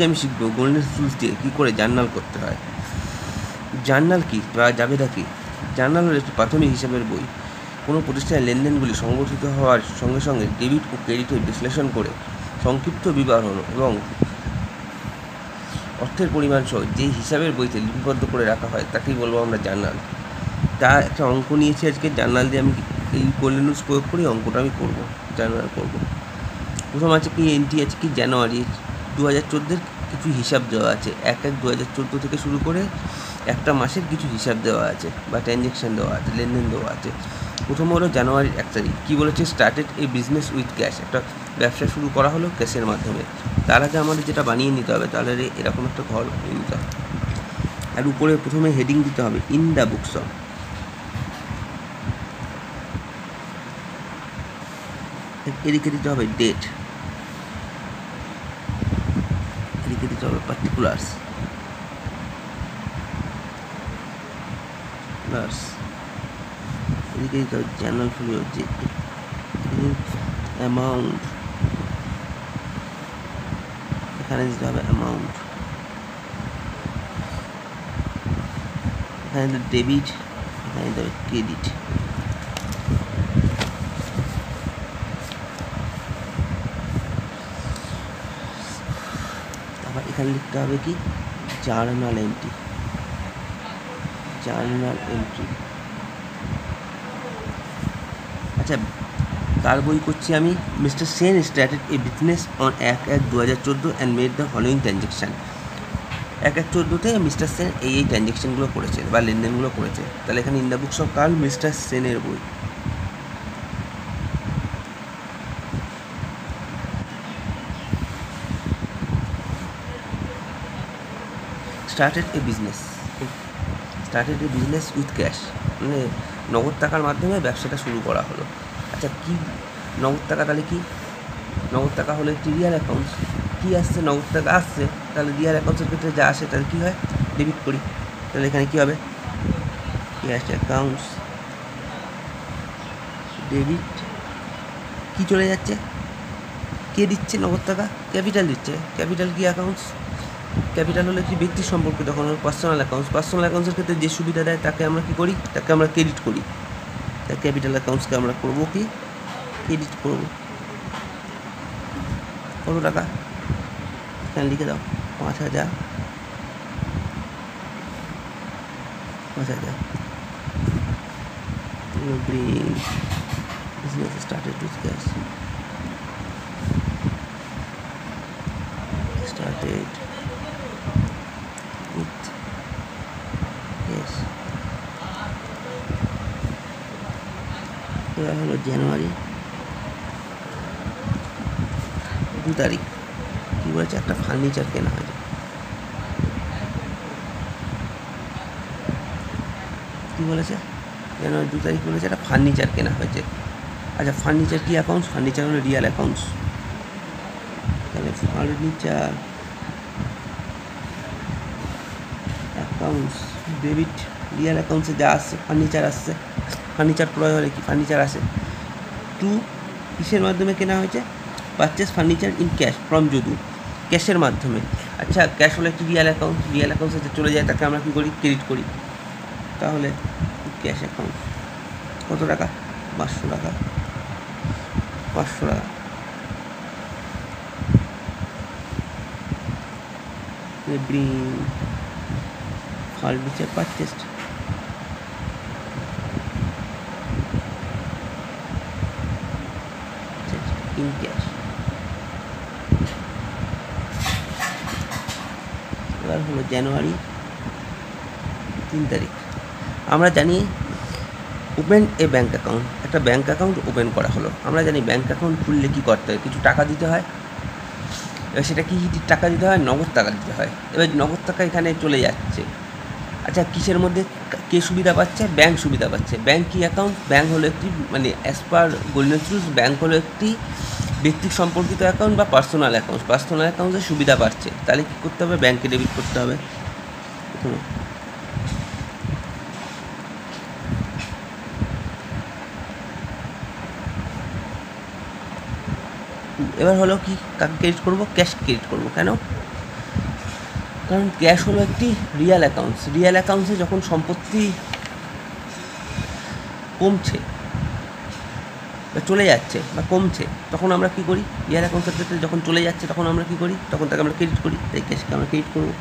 আমি শিখব golden rules দিয়ে কী করে জার্নাল করতে হয়। জার্নাল কি বা জাবেদা কি? জার্নাল হলো একটি প্রাথমিক হিসাবের বই। কোনো প্রতিষ্ঠানের লেনদেনগুলি সংগঠিত হওয়ার সঙ্গে সঙ্গে ডেবিট ও ক্রেডিটের বিশ্লেষণ করে সংক্ষিপ্ত বিবরণ এবং অর্থের পরিমাণ সহ যে হিসাবের বইতে লিপিবদ্ধ করে রাখা হয় তাকেই বলবো আমরা জার্নাল। তা একটা অঙ্ক নিয়েছি আজকে, জার্নাল দিয়ে আমি এই গোল্ডেন রুলস প্রয়োগ করি অঙ্কটা আমি করবো, জার্নাল করবো। প্রথম আছে কি এন্ট্রি আছে কি জানুয়ারি 2014 কিছু হিসাব দেওয়া আছে। 1/1/2014 থেকে শুরু করে একটা মাসের কিছু হিসাব দেওয়া আছে বা ট্রানজ্যাকশান দেওয়া আছে, লেনদেন দেওয়া আছে। প্রথম হলো জানুয়ারির 1 তারিখ, কী বলেছে? Started a business with cash, একটা ব্যবসা শুরু করা হলো ক্যাশের মাধ্যমে। তার আগে আমাদের যেটা বানিয়ে নিতে হবে, তাহলে এরকম একটা ঘর বানিয়ে নিতে হবে। আর উপরে প্রথমে হেডিং দিতে হবে ইন দ্য বুকস অফ, এদিকে দিতে হবে ডেট, এদিকে দিতে হবে পার্টিকুলার্স, এদিকে দিতে হবে জার্নাল ফলিও, যে অ্যামাউন্ট, এখানে দিতে হবে অ্যামাউন্ট, এখানে দিতে ডেবিট, এখানে দিতে হবে ক্রেডিট। তারপর এখানে লিখতে হবে কি জার্নাল এন্ট্রি, জার্নাল এন্ট্রি। আচ্ছা, কার বই করছি আমি? Mister Sen started a business on 1/1/2014 and made the following transaction. 1/1/14-তে মিস্টার সেন এই ট্রানজ্যাকশানগুলো করেছে বা লেনদেনগুলো করেছে। তাহলে এখানে ইন দ্য বুকস অফ কার্ল মিস্টার সেনের বই। Started a business, started a business with cash, মানে নগদ টাকার মাধ্যমে ব্যবসাটা শুরু করা হলো। আচ্ছা, কি নগদ টাকা? তাহলে কি নগদ টাকা হলো একটি রিয়াল অ্যাকাউন্টস। কী আসছে? নগদ টাকা আসছে, তাহলে রিয়াল অ্যাকাউন্টসের ক্ষেত্রে যা আসে তাহলে কী হয়? ডেবিট করি। তাহলে এখানে কী হবে? Cash accounts debit. কী চলে যাচ্ছে? কে দিচ্ছে নগদ টাকা? ক্যাপিটাল দিচ্ছে। ক্যাপিটাল কি অ্যাকাউন্টস? ক্যাপিটাল হলো একটি ব্যক্তির সম্পর্কে, তখন হলো পার্সোনাল অ্যাকাউন্টস। পার্সোনাল অ্যাকাউন্টসের ক্ষেত্রে যে সুবিধা দেয় তাকে আমরা কী করি? তাকে আমরা ক্রেডিট করি। তাই ক্যাপিটাল অ্যাকাউন্টসকে আমরা করবো কি? ক্রেডিট করবো। কত টাকা? এখানে লিখে দাও 5,000, 5,000। Bring business started with cash, started with cash। এবার হলো জানুয়ারি 2 তারিখ, কী বলেছে? একটা ফার্নিচার কেনা হয়েছে। কী বলেছে? জানুয়ারি 2 তারিখ বলেছে একটা ফার্নিচার কেনা হয়েছে। আচ্ছা, ফার্নিচার কি অ্যাকাউন্টস? ফার্নিচার হলো রিয়াল অ্যাকাউন্টস। তাহলে ফার্নিচার অ্যাকাউন্টস ডেবিট, রিয়াল অ্যাকাউন্টসে যা আসছে ফার্নিচার আসছে। ফার্নিচার ক্রয় হলে কি ফার্নিচার আসে? টু কিসের মাধ্যমে কেনা হয়েছে? Purchase furniture in cash from Jadu, ক্যাশের মাধ্যমে। আচ্ছা, ক্যাশ হলো একটি রিয়াল অ্যাকাউন্ট, রিয়াল অ্যাকাউন্টসে যে চলে যায় তাকে আমরা কী করি? ক্রেডিট করি। তাহলে ক্যাশ অ্যাকাউন্ট কত টাকা? 500 টাকা, 500 টাকা। Bring furniture purchased, in cash. এবার হলো জানুয়ারি 3 তারিখ। আমরা জানি ওপেন এ ব্যাঙ্ক অ্যাকাউন্ট, একটা ব্যাঙ্ক অ্যাকাউন্ট ওপেন করা হলো। আমরা জানি ব্যাঙ্ক অ্যাকাউন্ট খুললে কী করতে হয়? কিছু টাকা দিতে হয়। এবার সেটা কী টাকা দিতে হয়? নগদ টাকা দিতে হয়। এবার নগদ টাকা এখানে চলে যাচ্ছে। আচ্ছা, কিসের মধ্যে কে সুবিধা পাচ্ছে? ব্যাঙ্ক সুবিধা পাচ্ছে। ব্যাঙ্ক কি অ্যাকাউন্ট? ব্যাঙ্ক হলো একটি, মানে as per golden rules bank হলো একটি ব্যক্তি সম্পর্কিত অ্যাকাউন্ট বা পার্সোনাল অ্যাকাউন্ট। পার্সোনাল অ্যাকাউন্টে সুবিধা পাচ্ছে, তাহলে কী করতে হবে? ব্যাঙ্কে ডেবিট করতে হবে প্রথমে। এবার হলো কি, কাকে ক্রেডিট করবো? ক্যাশ ক্রেডিট করবো। কেন? কারণ ক্যাশ হলো একটি রিয়েল অ্যাকাউন্টস। রিয়েল অ্যাকাউন্টসে যখন সম্পত্তি কমছে বা চলে যাচ্ছে বা কমছে, তখন আমরা কী করি? রিয়েল অ্যাকাউন্টসের ক্ষেত্রে যখন চলে যাচ্ছে তখন আমরা কী করি? তখন তাকে আমরা ক্রেডিট করি। তাই ক্যাশকে আমরা ক্রেডিট করবো।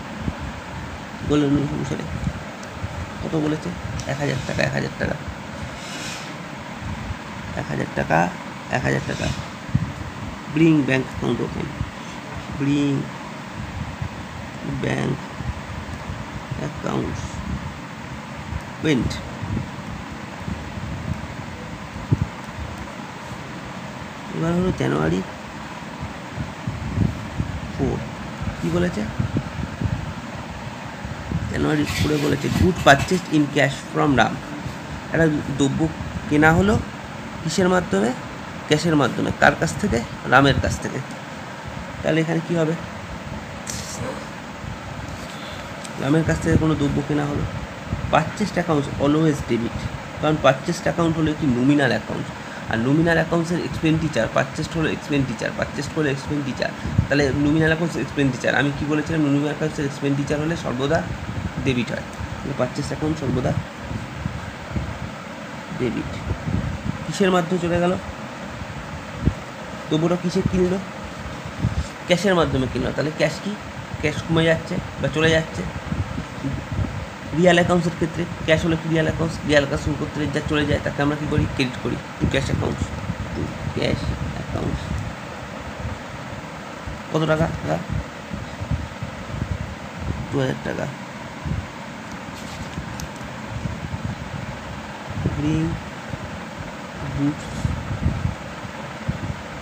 বললেন অনুসারে কত বলেছে? 1000 টাকা, 1000 টাকা, 1000 টাকা, 1000 টাকা। Bring bank account open, bring bank accounts opened. এবার হলো জানুয়ারি 4, কী বলেছে? জানুয়ারি 4 বলেছে good purchase in cash from Ram. একটা দ্রব্য কেনা হলো কিসের মাধ্যমে? ক্যাশের মাধ্যমে। কার কাছ থেকে? রামের কাছ থেকে। তাহলে এখানে কী হবে? রামের কাছ থেকে কোনো দ্রব্য কেনা হলো। পারচেসড অ্যাকাউন্টস অলওয়েজ ডেবিট, কারণ পারচেসড অ্যাকাউন্ট হলো একটি নমিনাল অ্যাকাউন্ট, আর নমিনাল অ্যাকাউন্টসের এক্সপেন্ডিচার, পারচেসড হলো এক্সপেন্ডিচার, পারচেসড হলো এক্সপেন্ডিচার। তাহলে নমিনাল অ্যাকাউন্টস এক্সপেন্ডিচার, আমি কী বলেছিলাম? নমিনাল অ্যাকাউন্টসের এক্সপেন্ডিচার হলে সর্বদা ডেবিট হয়, পারচেসড অ্যাকাউন্ট সর্বদা ডেবিট। কিসের মাধ্যমে চলে গেল? দ্রব্যটা কিসে কিনলো? ক্যাশের মাধ্যমে কিনলো। তাহলে ক্যাশ কি? ক্যাশ কমে যাচ্ছে বা চলে যাচ্ছে। রিয়াল অ্যাকাউন্টসের ক্ষেত্রে ক্যাশ হলো কি? Real accounts. রিয়াল অ্যাকাউন্টস করতে যা চলে যায় তাকে আমরা কী করি? ক্রেডিট করি to cash accounts, to cash accounts. কত টাকা? 2000 টাকা। Bring goods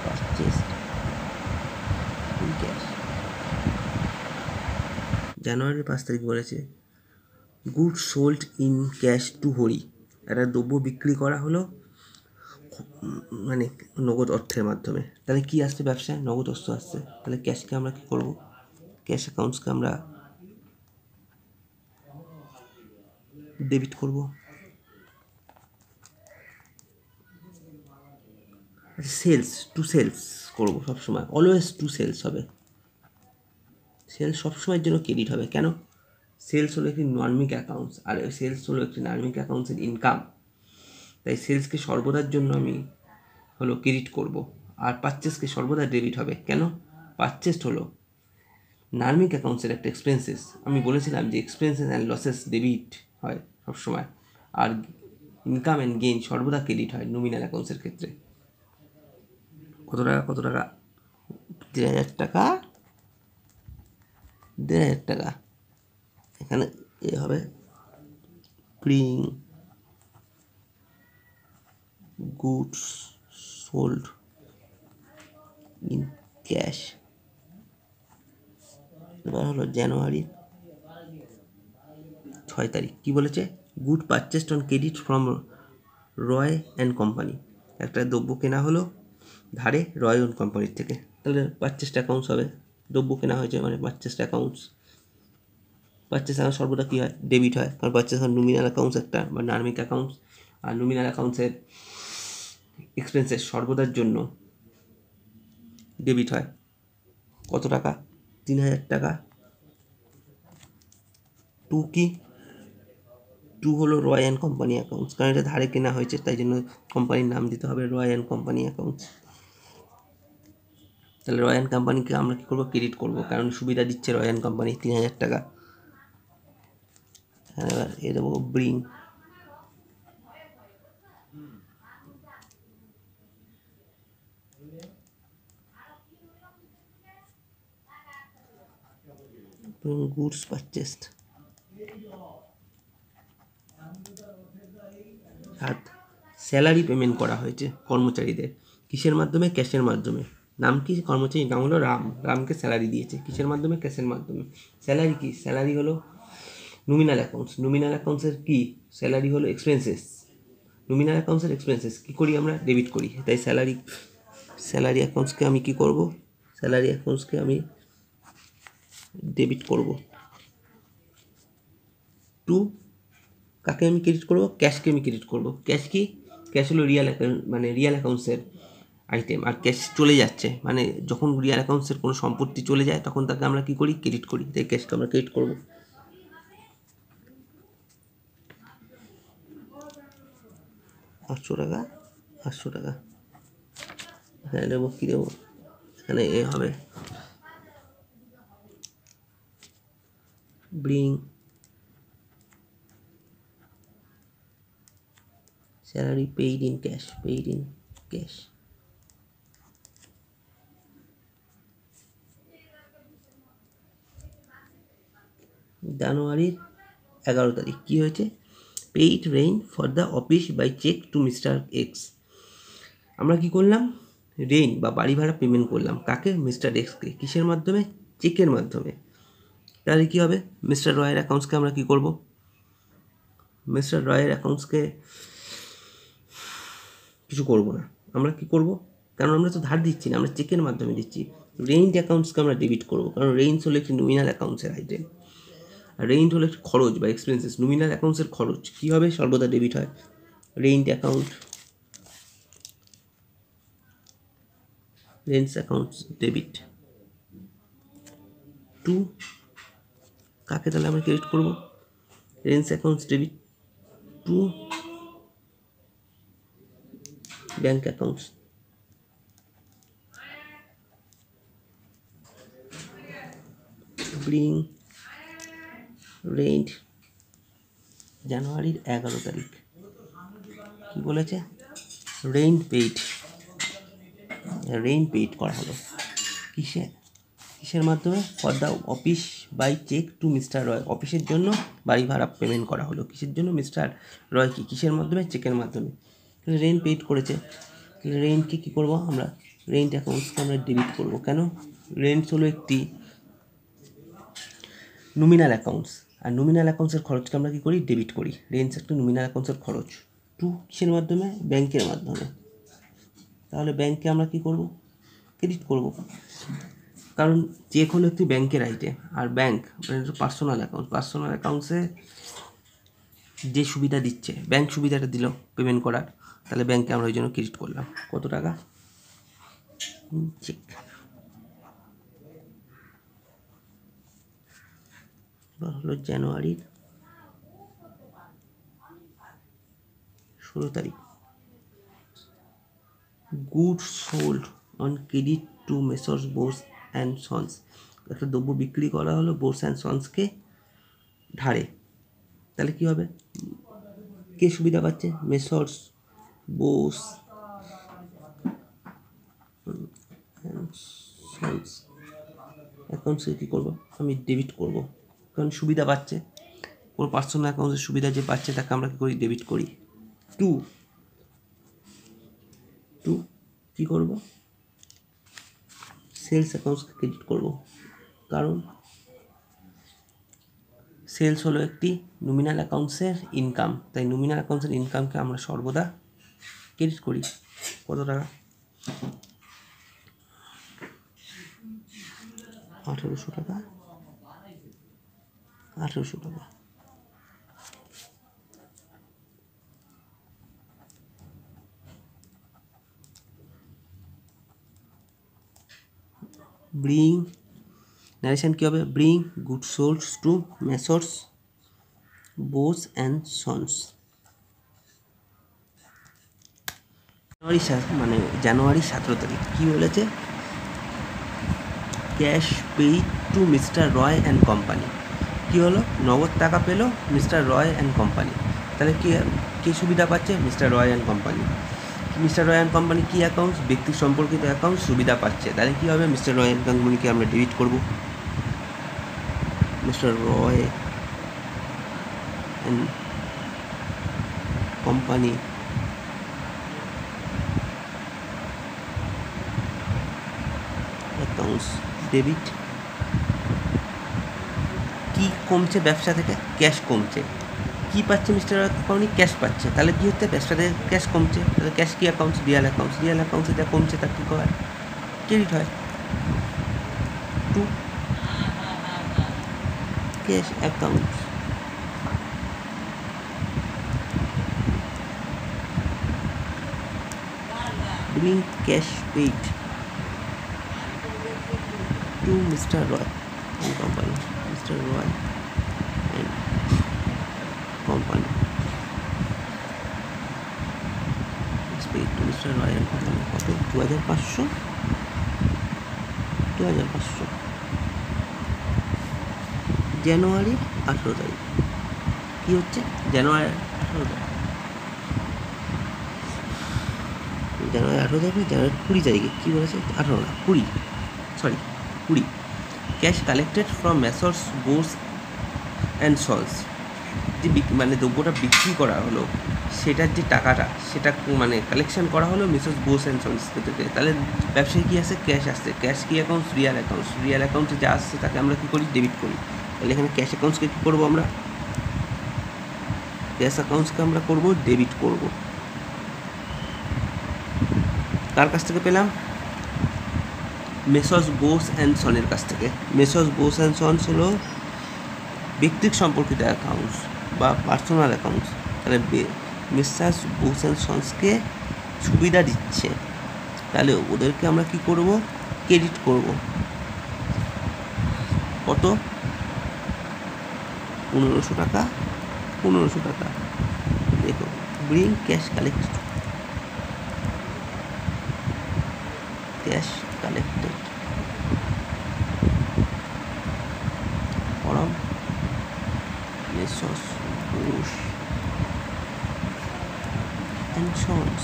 purchased in cash. জানুয়ারির 5 তারিখ বলেছে good sold in cash to Hari. একটা দ্রব্য বিক্রি করা হলো মানে নগদ অর্থের মাধ্যমে। তাহলে কি আসছে? ব্যবসায় নগদ অর্থ আসছে। তাহলে ক্যাশকে আমরা কী করবো? ক্যাশ অ্যাকাউন্টসকে আমরা ডেবিট করব। সেলস টু সেলস করবো সবসময়, অলওয়েজ টু সেলস হবে। সেলস সবসময়ের জন্য ক্রেডিট হবে। কেন? সেলস হলো একটি নার্মিক অ্যাকাউন্টস, আর সেলস হলো একটি নার্মিক অ্যাকাউন্টসের ইনকাম। তাই সেলসকে সর্বদার জন্য আমি হলো ক্রেডিট করব, আর পারচেসকে সর্বদা ডেবিট হবে। কেন? পারচেসড হলো নার্মিক অ্যাকাউন্টসের একটা এক্সপেন্সেস। আমি বলেছিলাম যে এক্সপেন্সেস অ্যান্ড লসেস ডেবিট হয় সবসময়, আর ইনকাম অ্যান্ড গেইন সর্বদা ক্রেডিট হয় নমিনাল অ্যাকাউন্টসের ক্ষেত্রে। কত টাকা? কত টাকা? 1000 টাকা, 1000 টাকা। এখানে এ হবে bring goods sold in cash. এবার হলো জানুয়ারি 6 তারিখ, কী বলেছে? Good purchased on credit from Roy and company. একটা দ্রব্য কেনা হলো ধারে রয় অ্যান্ড কোম্পানির থেকে। তাহলে পারচেসড অ্যাকাউন্টস হবে। দ্রব্য কেনা হয়েছে মানে পারচেসড অ্যাকাউন্টস। পারচেস অ্যাকাউন্ট সর্বদা কী হয়? ডেবিট হয়, কারণ পারচেস অ্যাকাউন্ট নমিনাল অ্যাকাউন্টস একটা বা নার্মিক অ্যাকাউন্টস, আর নমিনাল অ্যাকাউন্টসের এক্সপেন্সেস সর্বদার জন্য ডেবিট হয়। কত টাকা? 3000 টাকা। টু কি? টু হলো রয় অ্যান্ড কোম্পানি অ্যাকাউন্টস, কারণ এটা ধারে কেনা হয়েছে তাই জন্য কোম্পানির নাম দিতে হবে রয় অ্যান্ড কোম্পানি অ্যাকাউন্টস। তাহলে রয় অ্যান্ড কোম্পানিকে আমরা কী করবো? ক্রেডিট করবো, কারণ সুবিধা দিচ্ছে রয় অ্যান্ড কোম্পানি 3000 টাকা। এবার এ দেবো ব্রিং গুডস পারচেসড। আর স্যালারি পেমেন্ট করা হয়েছে কর্মচারীদের কিসের মাধ্যমে? ক্যাশের মাধ্যমে। নাম কি? কর্মচারীর নাম হলো রাম। রামকে স্যালারি দিয়েছে কিসের মাধ্যমে? ক্যাশের মাধ্যমে। স্যালারি কি? স্যালারি হলো নমিনাল অ্যাকাউন্টস। নমিনাল অ্যাকাউন্টসের কি? স্যালারি হলো এক্সপেন্সেস। নমিনাল অ্যাকাউন্টসের এক্সপেন্সেস কী করি আমরা? ডেবিট করি। তাই স্যালারি অ্যাকাউন্টসকে আমি কী করব? স্যালারি অ্যাকাউন্টসকে আমি ডেবিট করব। টু কাকে আমি ক্রেডিট করব? ক্যাশকে আমি ক্রেডিট করব। ক্যাশ কি? ক্যাশ হলো রিয়েল অ্যাকাউন্ট মানে রিয়েল অ্যাকাউন্টসের আইটেম, আর ক্যাশ চলে যাচ্ছে, মানে যখন রিয়াল অ্যাকাউন্টসের কোনো সম্পত্তি চলে যায় তখন তাকে আমরা কী করি, ক্রেডিট করি। তাই ক্যাশকে আমরা ক্রেডিট করবো। 800 টাকা, 800 টাকা, এখানে দেবো, কী দেবো, এখানে এ হবে bring salary paid in cash, paid in cash. জানুয়ারির 11 তারিখ কী হয়েছে, paid rent for the office by cheque to mister X. আমরা কি করলাম, রেইন বা বাড়ি ভাড়া পেমেন্ট করলাম, কাকে, মিস্টার এক্সকে। কিসের মাধ্যমে, চেকের মাধ্যমে। তাহলে কী হবে, মিস্টার রয়ের অ্যাকাউন্টসকে আমরা কী করব, মিস্টার রয়ের অ্যাকাউন্টসকে কিছু করব না। আমরা কি করব, কারণ আমরা তো ধার দিচ্ছি না, আমরা চেকের মাধ্যমে দিচ্ছি। রেইন্ট অ্যাকাউন্টসকে আমরা ডেবিট করব, কারণ রেইন্স হলো একটি নমিনাল অ্যাকাউন্টসের আইটেম, আর রেইন্ট হলো একটি খরচ বা এক্সপেন্সেস। নমিনাল অ্যাকাউন্টসের খরচ কী হবে, সর্বদা ডেবিট হয়। Rent account, rents accounts debit to কাকে, তাহলে আমরা ক্রেডিট করব, rents accounts debit to bank accounts. Bring rent জানুয়ারির 11 তারিখ কি বলেছে, রেইন পেইড করা হলো কিসের মাধ্যমে, for the office by cheque to mister Roy. অফিসের জন্য বাড়ি ভাড়া পেমেন্ট করা হলো, কিসের জন্য, মিস্টার রয় কি কিসের মাধ্যমে, চেকের মাধ্যমে। রেইন পেইড করেছে, রেইনকে কী করবো আমরা, রেন্ট অ্যাকাউন্টসকে আমরা ডেবিট করবো। কেন, রেন্টস হলো একটি নমিনাল অ্যাকাউন্টস, আর নমিনাল অ্যাকাউন্টসের খরচকে আমরা কী করি, ডেবিট করি। রেন্টস একটা নমিনাল অ্যাকাউন্টসের খরচ, টু কিসের মাধ্যমে, ব্যাংকের মাধ্যমে। তাহলে ব্যাংকে আমরা কী করব, ক্রেডিট করব, কারণ চেক হলো একটি ব্যাংকের আইটেম, আর ব্যাংক মানে পার্সোনাল অ্যাকাউন্টসে যে সুবিধা দিচ্ছে, ব্যাংক সুবিধাটা দিল পেমেন্ট করার, তাহলে ব্যাংকে আমরা ওই জন্য ক্রেডিট করলাম। কত টাকা, চেক। হলো জানুয়ারির 16 তারিখ, goods sold on credit to messrs Bose and sons. একটা দ্রব্য বিক্রি করা হলো বোস অ্যান্ড সন্সকে ধারে। তাহলে কী হবে, কে সুবিধা পাচ্ছে, মেসর্স বোস সন্স অ্যাকাউন্টসকে কী করবো, আমি ডেবিট করব, কারণ সুবিধা পাচ্ছে, কোনো পার্সোনাল অ্যাকাউন্টের সুবিধা যে পাচ্ছে তাকে আমরা কী করি, ডেবিট করি। টু কী করব, সেলস অ্যাকাউন্টসকে ক্রেডিট করব, কারণ সেলস হলো একটি নমিনাল অ্যাকাউন্টসের ইনকাম, তাই নমিনাল অ্যাকাউন্টসের ইনকামকে আমরা সর্বদা ক্রেডিট করি। কত টাকা, 1800 টাকা, 1800 টাকা। ব্রিং নারেশন কী হবে, ব্রিং goods sold to messrs Bose and sons. জানুয়ারি 17 তারিখ কী বলেছে, cash paid to mister Roy and company. কী হলো, নগদ টাকা পেলো মিস্টার রয় অ্যান্ড কোম্পানি। তাহলে কে সুবিধা পাচ্ছে, mister Roy and company. Mister Roy and company কী অ্যাকাউন্টস, ব্যক্তি সম্পর্কিত অ্যাকাউন্ট, সুবিধা পাচ্ছে। তাহলে কী হবে, মিস্টার রয় অ্যান্ড কোম্পানিকে আমরা ডেবিট করব। Mister Roy and company accounts debit. কী কমছে ব্যবসা থেকে, ক্যাশ কমছে। কী পাচ্ছে মিস্টার কোম্পানি, ক্যাশ পাচ্ছে। তাহলে কী হচ্ছে, ব্যবসা থেকে ক্যাশ কমছে, তাহলে ক্যাশ কী অ্যাকাউন্টস, রিয়াল অ্যাকাউন্টসে যা কমছে তার কী হয়, ক্রেডিট হয়। To cash accounts bring cash paid to Mr. Roy and company. Mr. Roy and company. It's paid to Mr. Roy and company. কত 2500 জানুয়ারি 18 তারিখ। কি হচ্ছে জানুয়ারি 18 তারিখ, জানুয়ারি 18 তারিখে জানুয়ারি 20 তারিখে কী বলেছে 18 না 20 cash collected from messrs Bose and sons, যে মানে দ্রব্যটা বিক্রি করা হলো সেটার যে টাকাটা সেটা মানে কালেকশন করা হলো মিসেস বোস অ্যান্ড সন্স থেকে। তাহলে ব্যবসায়ী কী আসে ক্যাশ আসছে, ক্যাশ কি অ্যাকাউন্টস রিয়াল অ্যাকাউন্টে যা আসছে তাকে আমরা কী করি ডেবিট করি। তাহলে এখানে ক্যাশ অ্যাকাউন্টসকে কী করবো আমরা, ক্যাশ অ্যাকাউন্টসকে আমরা করবো ডেবিট করব। কার কাছ থেকে পেলাম, মেসর্স বোস অ্যান্ড সনের কাছ থেকে। মেসর্স বোস অ্যান্ড সন্স হলো ব্যক্তিক সম্পর্কিত অ্যাকাউন্টস বা পার্সোনাল অ্যাকাউন্টস। তাহলে মেসার্স বোস অ্যান্ড সন্সকে সুবিধা দিচ্ছে, তাহলে ওদেরকে আমরা কি করব ক্রেডিট করব। কত 1500 টাকা। দেখো ব্রিং cash collected from messrs Bose and sons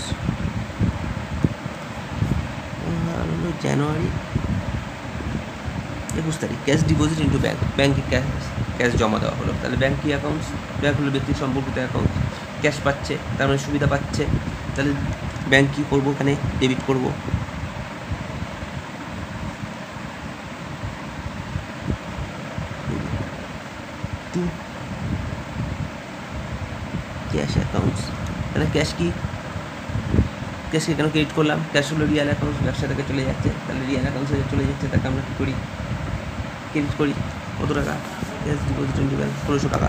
হলো জানুয়ারি 21 তারিখ। ক্যাশ ডিপোজিট ইন্টু ব্যাংকে ক্যাশ জমা দেওয়া হলো। তাহলে ব্যাংক কি অ্যাকাউন্টস, ব্যাংক হলো ব্যক্তি সম্পর্কিত অ্যাকাউন্ট, ক্যাশ পাচ্ছে তার মানে সুবিধা পাচ্ছে। তাহলে ব্যাংক কী করবো এখানে ডেবিট করব। টু ক্যাশ অ্যাকাউন্টস, তাহলে ক্যাশকে কেন ক্রেডিট করলাম, ক্যাশ হলো রিয়াল অ্যাকাউন্টস, ব্যবসা থেকে চলে যাচ্ছে, তাহলে রিয়াল অ্যাকাউন্টসে চলে যাচ্ছে তাকে আমরা কী করি ক্রেডিট করি। কত টাকা ক্যাশ ডিপোজিট ইন্টু ব্যাংক 1600 টাকা।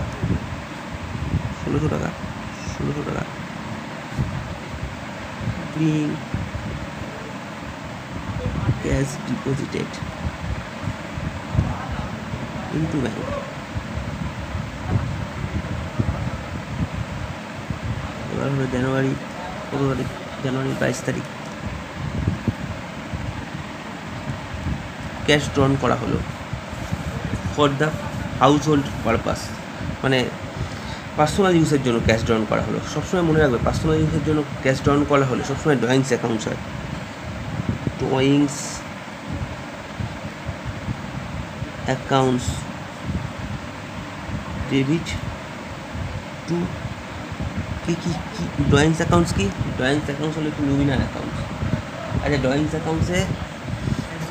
Bring cash deposited into bank। এবার হলো জানুয়ারি কত তারিখ, জানুয়ারি 22 তারিখ ক্যাশ ড্রন করা হলো for the house hold purpose, মানে পার্সোনাল ইউজের জন্য ক্যাশ ড্রন করা হলো। সবসময় মনে রাখবে পার্সোনাল ইউজের জন্য ক্যাশ ড্রন করা হলে সবসময় ড্রয়িংস অ্যাকাউন্টস হয়। ড্রয়িংস অ্যাকাউন্টস ডেবিট টু কি ড্রয়িংস অ্যাকাউন্টস কি, ড্রয়িংস অ্যাকাউন্টস হলো একটু নমিনাল অ্যাকাউন্টস। আচ্ছা ড্রয়িংস অ্যাকাউন্টসে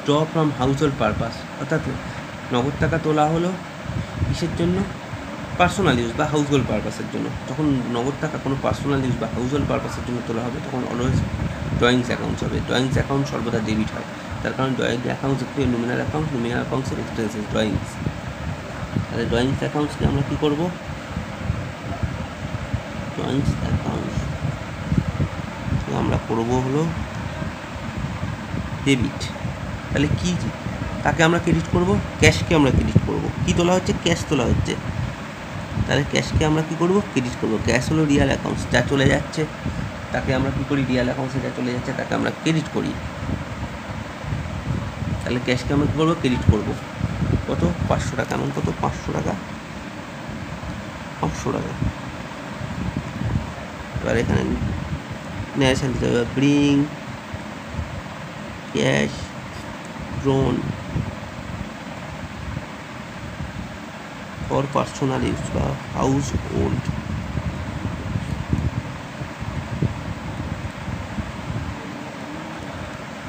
draw from household purpose, অর্থাৎ নগদ টাকা তোলা হলো কিসের জন্য, পার্সোনাল ইউজ বা হাউস হোল্ড পারপাসের জন্য। যখন নগদ টাকা কোনো পার্সোনাল ইউজ বা হাউস হোল্ড পারপাসের জন্য তোলা হবে তখন অলওয়েজ ড্রয়িংস অ্যাকাউন্টস হবে। ড্রয়িংস অ্যাকাউন্ট সর্বদা ডেবিট হয়, তার কারণ ড্রয়িং অ্যাকাউন্টস একটু নমিনাল অ্যাকাউন্টসের এক্সপেন্সেস ড্রয়িংস। তাহলে ড্রয়িংস অ্যাকাউন্টসকে আমরা কী করবো, ড্রয়িংস অ্যাকাউন্টস আমরা করবো হলো ডেবিট। তাহলে কি তাকে আমরা ক্রেডিট করব, ক্যাশকে আমরা ক্রেডিট করব। কি তোলা হচ্ছে, ক্যাশ তোলা হচ্ছে, তাহলে ক্যাশকে আমরা কী করবো ক্রেডিট করবো। ক্যাশ হলো রিয়াল অ্যাকাউন্টস, যা চলে যাচ্ছে তাকে আমরা কী করি, রিয়াল অ্যাকাউন্টসে যা চলে যাচ্ছে তাকে আমরা ক্রেডিট করি। তাহলে ক্যাশকে আমরা কী করবো ক্রেডিট করবো। কত 500 টাকা, এমন কত 500 টাকা। এবার এখানে ন্যারেশন দিতে হবে, ব্রিং cash drawn for personal use বা household.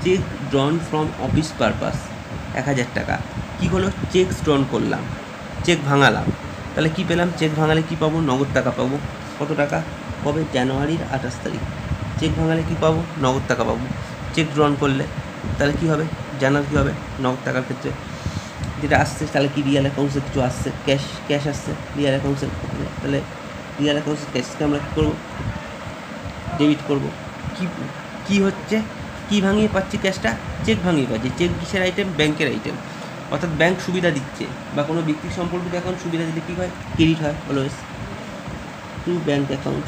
Cheque drawn from office purpose 1000 টাকা। কী হলো, চেক ড্রন করলাম, চেক ভাঙালাম, তাহলে কি পেলাম, চেক ভাঙালে কি পাবো, নগদ টাকা পাবো। কত টাকা, কবে জানুয়ারির 28 তারিখ। চেক ভাঙালে কি পাবো, নগদ টাকা পাবো। চেক ড্রন করলে তাহলে কি হবে, জানার কি হবে, নগদ টাকার ক্ষেত্রে যেটা আসছে তাহলে কি রিয়াল অ্যাকাউন্টসে কিছু আসছে, ক্যাশ আসছে রিয়াল অ্যাকাউন্টসে, তাহলে রিয়াল অ্যাকাউন্টসে ক্যাশকে আমরা কী করবো ডেবিট করবো। কি হচ্ছে কী ভাঙিয়ে পাচ্ছি ক্যাশটা? চেক ভাঙিয়ে পাচ্ছি। চেক কিসের আইটেম? ব্যাংকের আইটেম। অর্থাৎ ব্যাংক সুবিধা দিচ্ছে বা কোনো ব্যক্তির সম্পর্কিত অ্যাকাউন্ট সুবিধা দিলে কী হয়? ক্রেডিট হয় অলওয়েজ টু ব্যাংক অ্যাকাউন্ট।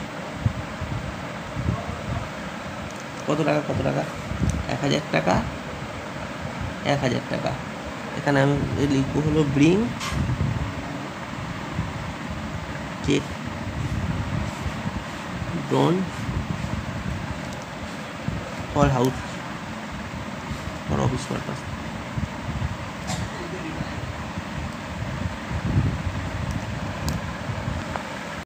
কত টাকা 1000 টাকা, 1000 টাকা। এখানে আমি লিখবো হলো bring cheque drawn for house for office purpose.